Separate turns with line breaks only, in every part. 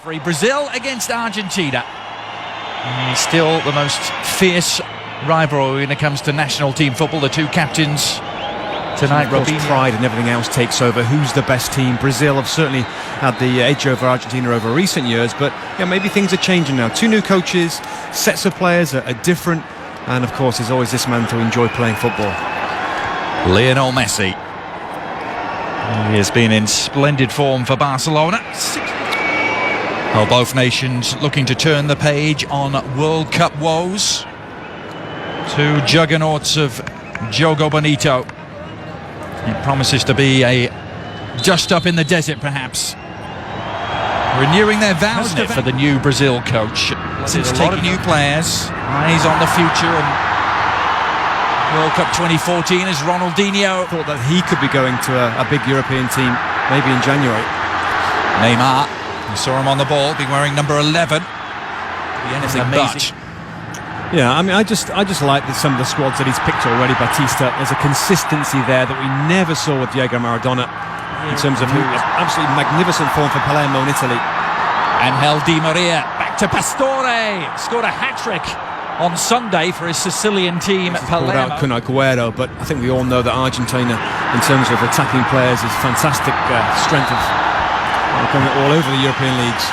Brazil against Argentina. Still the most fierce rivalry when it comes to national team football. The two captains tonight.
Robinho. Pride and everything else takes over. Who's the best team? Brazil have certainly had the edge over Argentina over recent years, but maybe things are changing now. Two new coaches, sets of players are different, and of course there's always this man to enjoy playing football.
Lionel Messi. He has been in splendid form for Barcelona. Well, both nations looking to turn the page on World Cup woes. Two juggernauts of Jogo Bonito. It promises to be a dust up in the desert, perhaps. Renewing their vows for the new Brazil coach. Since taking new players, eyes on the future, and World Cup 2014 as Ronaldinho.
Thought that he could be going to a big European team, maybe in January.
Neymar, you saw him on the ball, being wearing number 11. Anything but.
Yeah, I mean, I just like some of the squads that he's picked already. Batista, there's a consistency there that we never saw with Diego Maradona in terms of who was absolutely magnificent form for Palermo in Italy.
Angel Di Maria back to Pastore, scored a hat-trick on Sunday for his Sicilian team. Palermo.
Kun Agüero, but I think we all know that Argentina, in terms of attacking players, is fantastic strength of going all over the European leagues.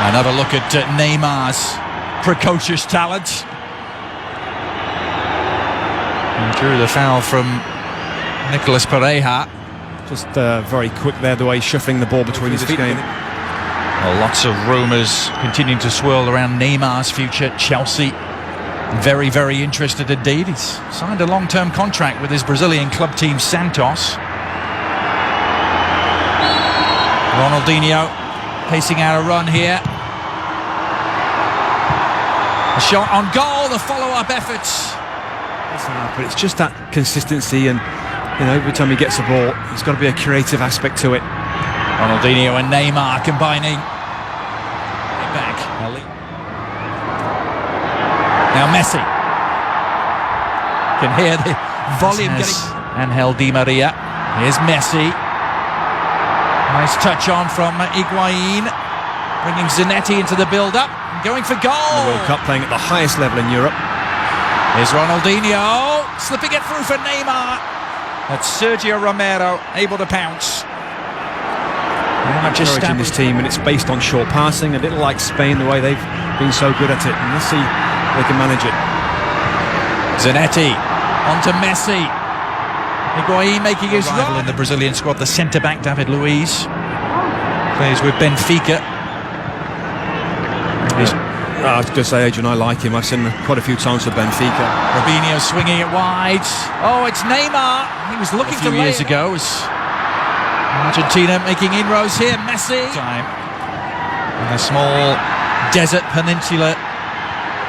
Another look at Neymar's precocious talent. And drew the foul from Nicolas Pereira.
Just very quick there, the way he's shuffling the ball between his feet.
Well, lots of rumours continuing to swirl around Neymar's future. Chelsea very, very interested indeed. He's signed a long-term contract with his Brazilian club team Santos. Ronaldinho pacing out a run here. A shot on goal, the follow-up efforts.
But it's just that consistency, and every time he gets the ball, there's got to be a creative aspect to it.
Ronaldinho and Neymar combining. Back. Now Messi. Can hear the volume getting. Angel Di Maria. Here's Messi. Nice touch on from Higuain. Bringing Zanetti into the build-up. Going for goal.
The World Cup, playing at the highest level in Europe.
Here's Ronaldinho, slipping it through for Neymar. That's Sergio Romero, able to pounce.
Just encouraging this team, and it's based on short passing, a little like Spain, the way they've been so good at it. And let's see if they can manage it.
Zanetti, onto Messi. Higuain making his run in the Brazilian squad, the centre-back David Luiz. Plays with Benfica.
I was going to say, Adrian, I like him. I've seen him quite a few times for Benfica.
Robinho swinging it wide. Oh, it's Neymar. He was looking a few years ago. Argentina making inroads here. Messi. In a small desert peninsula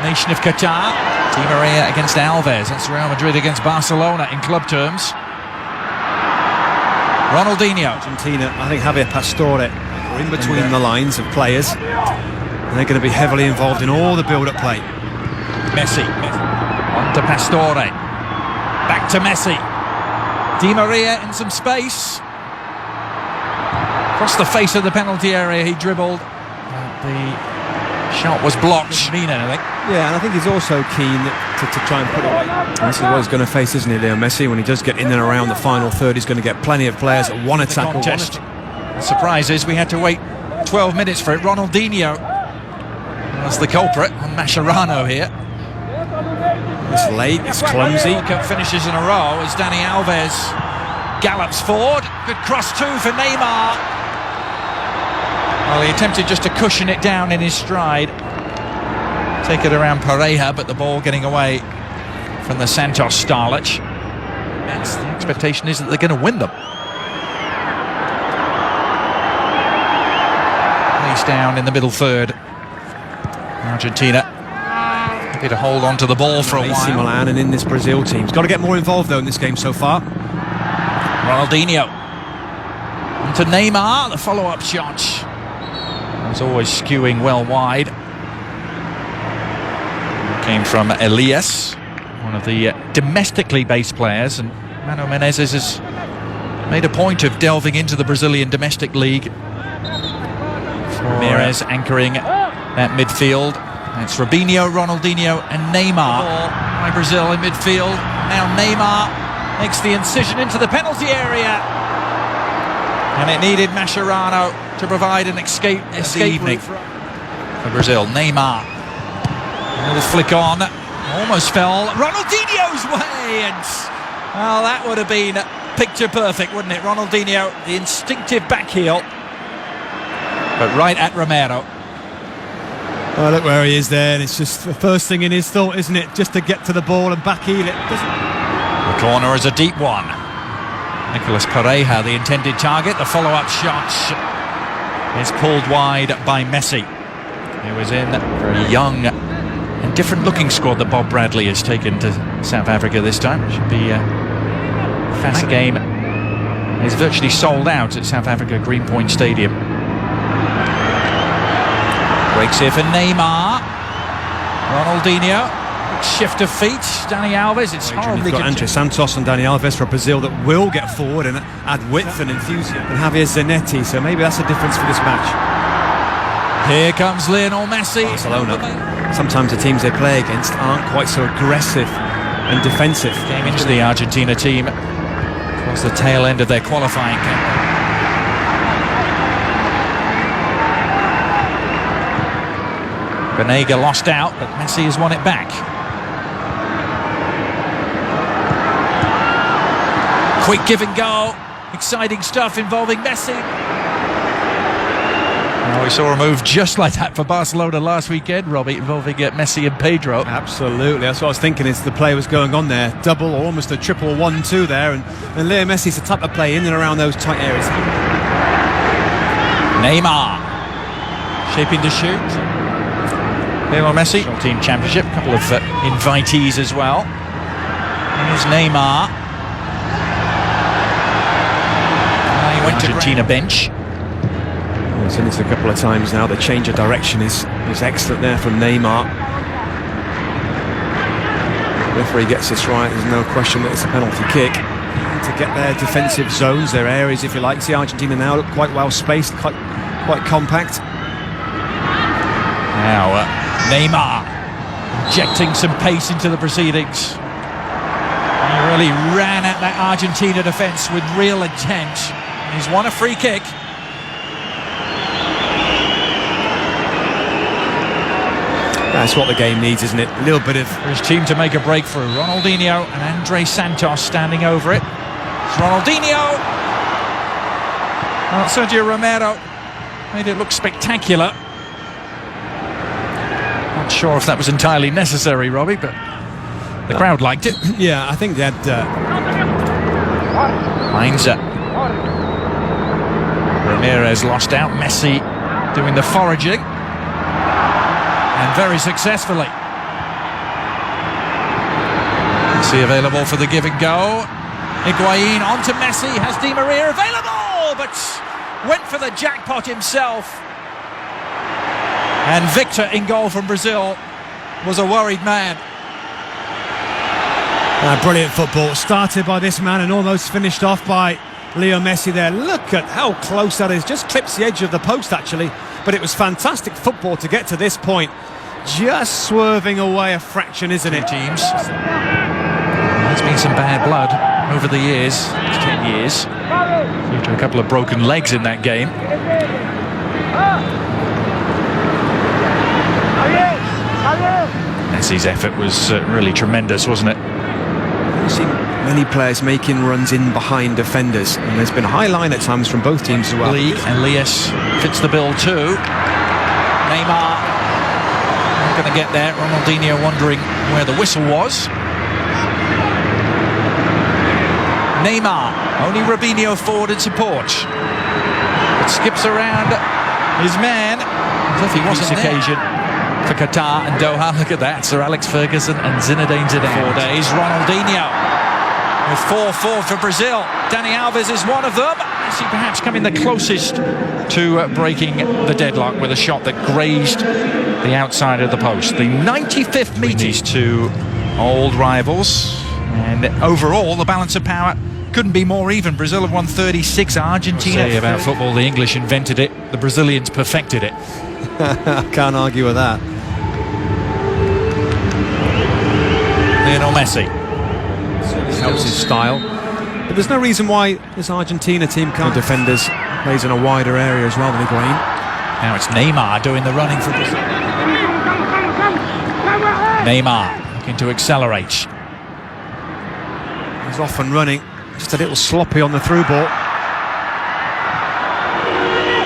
nation of Qatar. Di Maria against Alves. That's Real Madrid against Barcelona in club terms. Ronaldinho.
Argentina, I think Javier Pastore are in between the lines of players. And they're going to be heavily involved in all the build-up play.
Messi. On to Pastore. Back to Messi. Di Maria in some space. Across the face of the penalty area he dribbled. The shot was blocked. I think.
Yeah, and I think he's also keen to try and put it away. This is what he's going to face, isn't he, Leo Messi? When he does get in and around the final third, he's going to get plenty of players that want to tackle.
The surprise is we had to wait 12 minutes for it. Ronaldinho was the culprit on Mascherano here.
It's late, it's clumsy.
Cup finishes in a row as Dani Alves gallops forward. Good cross too for Neymar. Well, he attempted just to cushion it down in his stride. Take it around Pereira, but the ball getting away from the Santos starlet. The expectation is that they're going to win them. Place down in the middle third. Argentina happy to hold on to the ball for a while.
AC Milan and in this Brazil team. He's got to get more involved though in this game so far.
Ronaldinho. Onto Neymar, the follow-up shot. Was always skewing well wide. Came from Elias, one of the domestically based players, and Mano Menezes has made a point of delving into the Brazilian domestic league. Ramirez anchoring that midfield. It's Robinho, Ronaldinho and Neymar. By Brazil in midfield. Now Neymar makes the incision into the penalty area. And it needed Mascherano to provide an escape evening for Brazil. Neymar. A little flick on. Almost fell Ronaldinho's way. And well, that would have been picture perfect, wouldn't it? Ronaldinho, the instinctive back heel. But right at Romero.
Oh, look where he is there, and it's just the first thing in his thought, isn't it? Just to get to the ball and back heel it.
The corner is a deep one. Nicolas Pareja, the intended target. The follow-up shot is pulled wide by Messi. He was in a very young and different-looking squad that Bob Bradley has taken to South Africa this time. It should be a fast game. It's virtually sold out at South Africa Greenpoint Stadium. Breaks here for Neymar. Ronaldinho. Shift of feet. Dani Alves. It's horribly.
You've got Andre Santos and Dani Alves for Brazil that will get forward and add width and enthusiasm. And Javier Zanetti, so maybe that's a difference for this match.
Here comes Lionel Messi.
Barcelona. Sometimes the teams they play against aren't quite so aggressive and defensive.
Came into the Argentina team towards the tail end of their qualifying campaign. Banega lost out, but Messi has won it back. Quick give and go. Exciting stuff involving Messi. Oh, we saw a move just like that for Barcelona last weekend, Robbie, involving Messi and Pedro.
Absolutely, that's what I was thinking as the play was going on there. Double or almost a triple 1-2 there, and Leo Messi's the type of play in and around those tight areas.
Neymar shaping to shoot. Lionel Messi, team championship, a couple of invitees as well. Here's Neymar. He went to Argentina bench.
I've seen this a couple of times now. The change of direction is excellent there from Neymar. The referee gets this right. There's no question that it's a penalty kick. To get their defensive zones, their areas, if you like. See Argentina now look quite well spaced, quite compact.
Now Neymar injecting some pace into the proceedings. He really ran at that Argentina defence with real intent. He's won a free kick.
That's what the game needs, isn't it? A little bit of...
For his team to make a breakthrough. Ronaldinho and Andre Santos standing over it. It's Ronaldinho. Well, Sergio Romero made it look spectacular. Not sure if that was entirely necessary, Robbie, but the crowd liked it.
Yeah, I think they had...
Heinze. Ramirez lost out. Messi doing the foraging. And very successfully. Messi available for the give and go. Higuain onto Messi. Has Di Maria available, but went for the jackpot himself. And Victor in goal from Brazil was a worried man.
Brilliant football. Started by this man and almost finished off by Leo Messi there. Look at how close that is. Just clips the edge of the post, actually. But it was fantastic football to get to this point. Just swerving away a fraction, isn't it?
Teams. There's been some bad blood over the years, 10 years. Due to a couple of broken legs in that game. Messi's effort was really tremendous, wasn't it?
I've seen many players making runs in behind defenders, and there's been a high line at times from both teams as well.
League and Elias fits the bill too. Neymar not going to get there. Ronaldinho wondering where the whistle was. Neymar, only Robinho forward in support. It skips around his man as if he wasn't there. Occasion for Qatar and Doha. Look at that, Sir Alex Ferguson and Zinedine Zidane. 4 days. Ronaldinho with 4-4 for Brazil. Dani Alves is one of them. Messi perhaps coming the closest to breaking the deadlock with a shot that grazed the outside of the post. The 95th meeting. These two old rivals, and overall the balance of power couldn't be more even. Brazil have won 36, Argentina. Say about football, the English invented it, the Brazilians perfected it.
I can't argue with that.
Lionel Messi.
Helps his style. But there's no reason why this Argentina team can't. The defenders plays in a wider area as well than Higuain.
Now it's Neymar doing the running for Brazil. Neymar looking to accelerate.
He's off and running. Just a little sloppy on the through ball.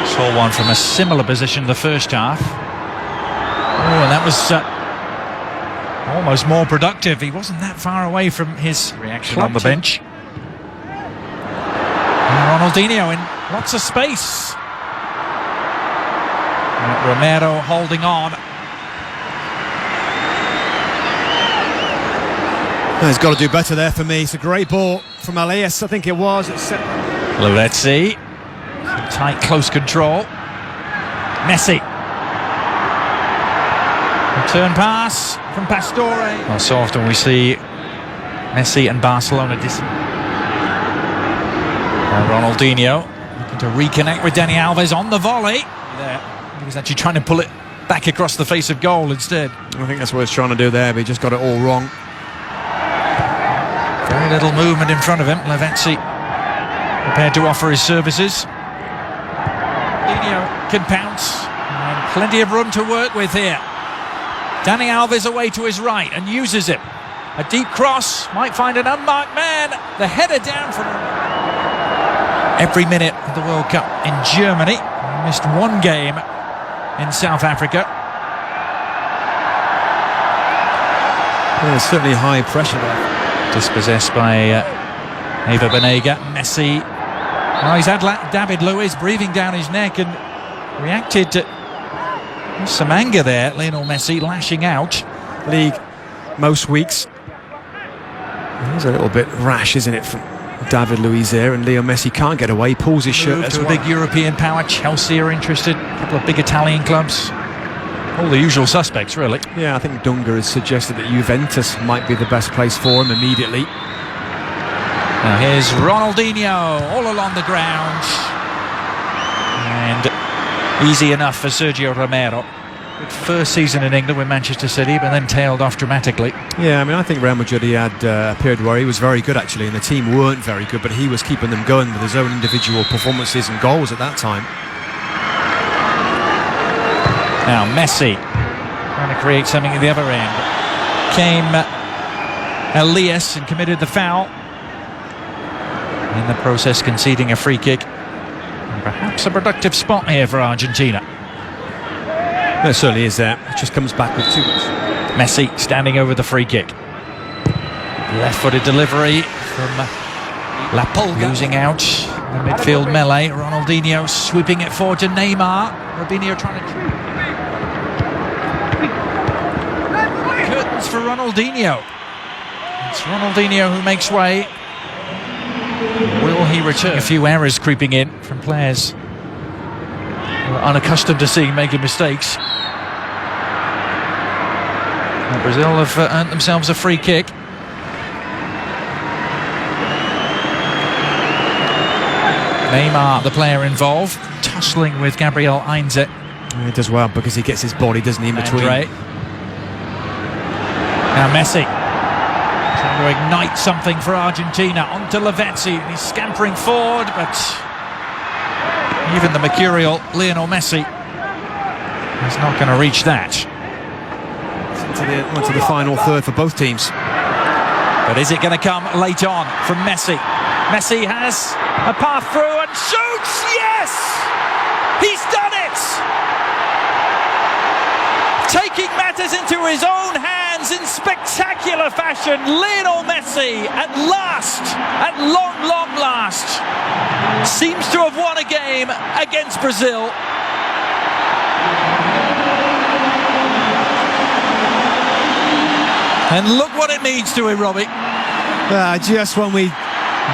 Saw one from a similar position the first half. Oh, and that was almost more productive. He wasn't that far away from his reaction on the bench. And Ronaldinho in lots of space. And Romero holding on.
He's got to do better there for me. It's a great ball from Elias, I think it was.
Let's see. Tight, close control. Messi. Return pass from Pastore. Well, so often we see Messi and Barcelona Ronaldinho looking to reconnect with Dani Alves on the volley. There, he was actually trying to pull it back across the face of goal instead.
I think that's what he's trying to do there, but he just got it all wrong.
Very little movement in front of him. Lavezzi prepared to offer his services. Ronaldinho can pounce, and plenty of room to work with here. Dani Alves away to his right and uses it. A deep cross, might find an unmarked man. The header down from every minute of the World Cup in Germany. He missed one game in South Africa.
There's certainly high pressure there.
Dispossessed by Eva Banega. Messi. Well, he's had David Luiz breathing down his neck and reacted to some anger there. Lionel Messi lashing out.
League most weeks. It's a little bit rash, isn't it, from David Luiz there, and Leo Messi can't get away, pulls his shirt as
well. A big European power. Chelsea are interested, a couple of big Italian clubs. All the usual suspects, really.
Yeah, I think Dunga has suggested that Juventus might be the best place for him immediately.
Now here's Ronaldinho all along the ground. And easy enough for Sergio Romero. Good first season in England with Manchester City, but then tailed off dramatically.
Yeah, I mean, I think Real Madrid, he had a period where he was very good actually, and the team weren't very good, but he was keeping them going with his own individual performances and goals at that time.
Now Messi trying to create something at the other end. Came Elias and committed the foul. In the process conceding a free kick. And perhaps a productive spot here for Argentina.
It certainly is there. It just comes back with too much.
Messi standing over the free kick. Left-footed delivery from La Pulga. Losing out the midfield melee. Ronaldinho sweeping it forward to Neymar. Robinho trying to... Curtains for Ronaldinho. It's Ronaldinho who makes way. Will he return? A few errors creeping in from players who are unaccustomed to seeing making mistakes. And Brazil have earned themselves a free kick. Neymar, the player involved, tussling with Gabriel Heinze.
He does well because he gets his body, doesn't he, in between.
Now Messi trying to ignite something for Argentina. Onto Lavezzi. He's scampering forward, but even the mercurial Lionel Messi is not going to reach that.
Into the final third for both teams.
But is it going to come late on from Messi? Messi has a path through and shoots! Yes! He's done it! Taking matters into his own hands in spectacular fashion, Lionel Messi at last, at long last, seems to have won a game against Brazil. And look what it means to him, Robbie.
Just when we've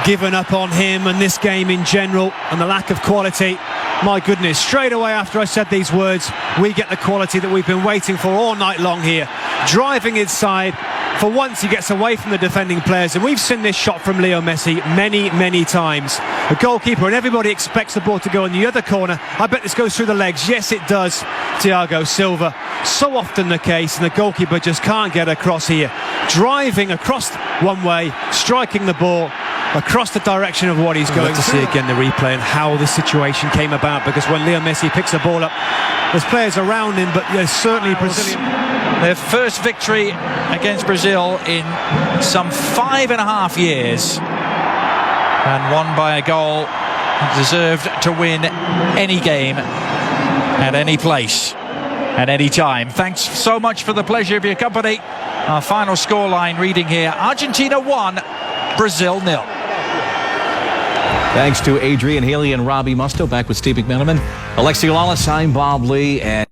given up on him and this game in general and the lack of quality, my goodness, straight away after I said these words, we get the quality that we've been waiting for all night long here. Driving inside, For once, he gets away from the defending players, and we've seen this shot from Leo Messi many times. The goalkeeper and everybody expects the ball to go in the other corner. I bet this goes through the legs. Yes, it does. Thiago Silva. So often the case, and the goalkeeper just can't get across here. Driving across one way, striking the ball across the direction of what he's going to see again the replay and how this situation came about, because when Leo Messi picks the ball up, there's players around him, but there's certainly Brazilian.
Their first victory against Brazil in some 5.5 years, and won by a goal. Deserved to win any game at any place at any time. Thanks so much for the pleasure of your company. Our final scoreline reading here: Argentina 1, Brazil 0.
Thanks to Adrian Haley and Robbie Musto. Back with Steve McMenamin, Alexi Lawless, I'm Bob Lee, and